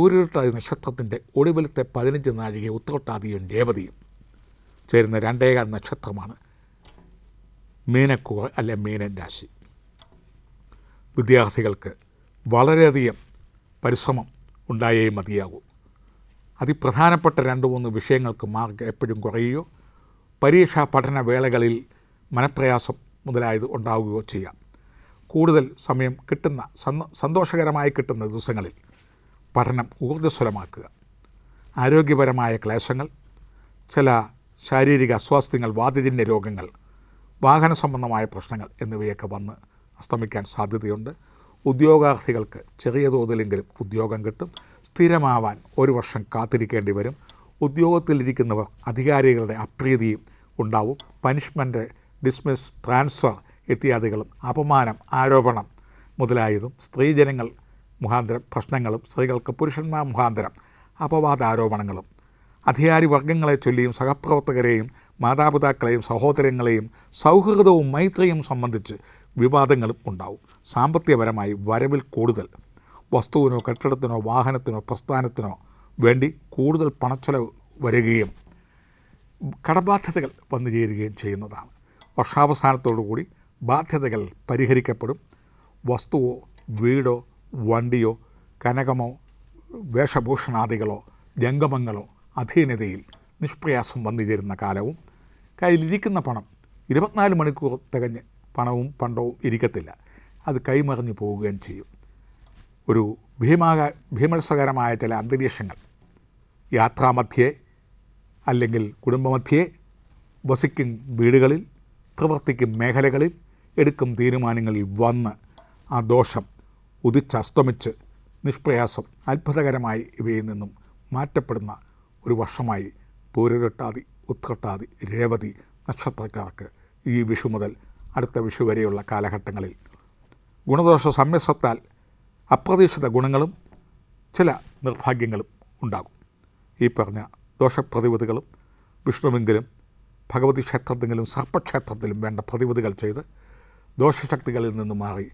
പൂരുരുട്ടാതി നക്ഷത്രത്തിൻ്റെ ഒടുവിലത്തെ 15 നാഴിക ഉത്രട്ടാതിയും രേവതിയും ചേരുന്ന 2 നക്ഷത്രമാണ് മീനക്കൂറ് അല്ലെ മീനൻ രാശി. വിദ്യാർത്ഥികൾക്ക് വളരെയധികം പരിശ്രമം ഉണ്ടായേ മതിയാകൂ. അതിപ്രധാനപ്പെട്ട 2-3 വിഷയങ്ങൾക്ക് മാർക്ക് എപ്പോഴും കുറയുകയോ പരീക്ഷാ പഠന വേളകളിൽ മനപ്രയാസം മുതലായത് ഉണ്ടാവുകയോ ചെയ്യാം. കൂടുതൽ സമയം കിട്ടുന്ന സന്തോഷകരമായി കിട്ടുന്ന ദിവസങ്ങളിൽ പഠനം ഊർജ്ജസ്വലമാക്കുക. ആരോഗ്യപരമായ ക്ലേശങ്ങൾ, ചില ശാരീരിക അസ്വാസ്ഥ്യങ്ങൾ, വാതജന്യ രോഗങ്ങൾ, വാഹന സംബന്ധമായ പ്രശ്നങ്ങൾ എന്നിവയൊക്കെ വന്ന് അസ്തമിക്കാൻ സാധ്യതയുണ്ട്. ഉദ്യോഗാർത്ഥികൾക്ക് ചെറിയ തോതിലെങ്കിലും ഉദ്യോഗം കിട്ടും. സ്ഥിരമാവാൻ 1 വർഷം കാത്തിരിക്കേണ്ടി വരും. ഉദ്യോഗത്തിലിരിക്കുന്നവർ അധികാരികളുടെ അപ്രീതിയും ഉണ്ടാവും. പനിഷ്മെൻറ്റ്, ഡിസ്മിസ്, ട്രാൻസ്ഫർ ഇത്യാദികളും അപമാനം, ആരോപണം മുതലായതും സ്ത്രീജനങ്ങൾ മുഖാന്തരം പ്രശ്നങ്ങളും സ്ത്രീകൾക്ക് പുരുഷന്മാർ മുഖാന്തരം അപവാദാരോപണങ്ങളും അധികാരി വർഗങ്ങളെ ചൊല്ലിയും സഹപ്രവർത്തകരെയും മാതാപിതാക്കളെയും സഹോദരങ്ങളെയും സൗഹൃദവും മൈത്രിയും സംബന്ധിച്ച് വിവാദങ്ങളും ഉണ്ടാവും. സാമ്പത്തികപരമായി വരവിൽ കൂടുതൽ, വസ്തുവിനോ കെട്ടിടത്തിനോ വാഹനത്തിനോ പ്രസ്ഥാനത്തിനോ വേണ്ടി കൂടുതൽ പണച്ചെലവ് വരികയും കടബാധ്യതകൾ വന്നു ചേരുകയും ചെയ്യുന്നതാണ്. വർഷാവസാനത്തോടുകൂടി ബാധ്യതകൾ പരിഹരിക്കപ്പെടും. വസ്തുവോ വീടോ വണ്ടിയോ കനകമോ വേഷഭൂഷണാദികളോ ജംഗമങ്ങളോ അധീനതയിൽ നിഷ്പ്രയാസം വന്നു ചേരുന്ന കാലവും കയ്യിലിരിക്കുന്ന പണം 24 മണിക്കൂർ തികഞ്ഞ് പണവും പണ്ടവും ഇരിക്കത്തില്ല. അത് കൈമറിഞ്ഞു പോവുകയും ചെയ്യും. ഒരു ഭീമത്സകരമായ ചില അന്തരീക്ഷങ്ങൾ യാത്രാമധ്യേ അല്ലെങ്കിൽ കുടുംബമധ്യേ വസിക്കും വീടുകളിൽ, പ്രവർത്തിക്കും മേഖലകളിൽ, എടുക്കും തീരുമാനങ്ങളിൽ വന്ന് ആ ദോഷം ഉദിച്ചസ്തമിച്ച് നിഷ്പ്രയാസം അത്ഭുതകരമായി ഇവയിൽ നിന്നും മാറ്റപ്പെടുന്ന ഒരു വർഷമായി പൂരുരുട്ടാതി, ഉത്രട്ടാതി, രേവതി നക്ഷത്രക്കാർക്ക് ഈ വിഷു മുതൽ അടുത്ത വിഷു വരെയുള്ള കാലഘട്ടങ്ങളിൽ ഗുണദോഷ സമ്മിശ്രത്താൽ അപ്രതീക്ഷിത ഗുണങ്ങളും ചില നിർഭാഗ്യങ്ങളും ഉണ്ടാകും. ഈ പറഞ്ഞ ദോഷപ്രതിവിധികളും വിഷ്ണുവെങ്കിലും ഭഗവതി ക്ഷേത്രത്തിലും സർപ്പക്ഷേത്രത്തിലും വേണ്ട പ്രതിവിധികൾ ചെയ്ത് ദോഷശക്തികളിൽ നിന്ന് മാറി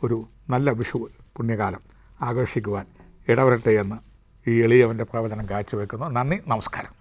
ഒരു നല്ല വിഷു പുണ്യകാലം ആഘോഷിക്കുവാൻ ഇടവരട്ടെ എന്ന് ഈ എളിയവൻ്റെ പ്രവചനം കാഴ്ചവെക്കുന്നു. നന്ദി, നമസ്കാരം.